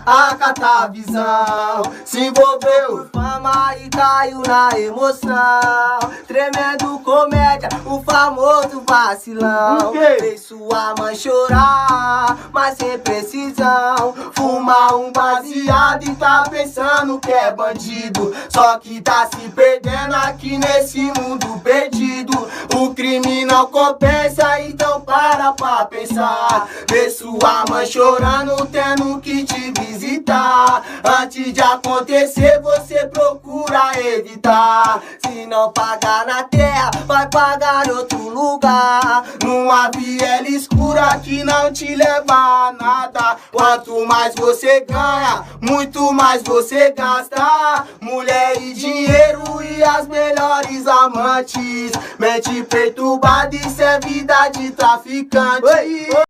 acata a visão. Se envolveu por fama e caiu na emoção. Tremendo comédia, o famoso vacilão. Fez sua mãe chorar, mas sem precisão. Fuma um baseado e tá pensando que é bandido. Só que tá se perdendo aqui nesse mundo perdido. O crime não compensa, então para pra pensar. Vê sua mãe chorando, tendo que te visitar. Antes de acontecer, você procura evitar. Se não pagar na terra, vai pagar em outro lugar. Numa viela escura que não te leva a nada. Quanto mais você ganha, muito mais você gasta. Mulher e dinheiro e as melhores amantes. Mente perturbada, isso é vida de traficante.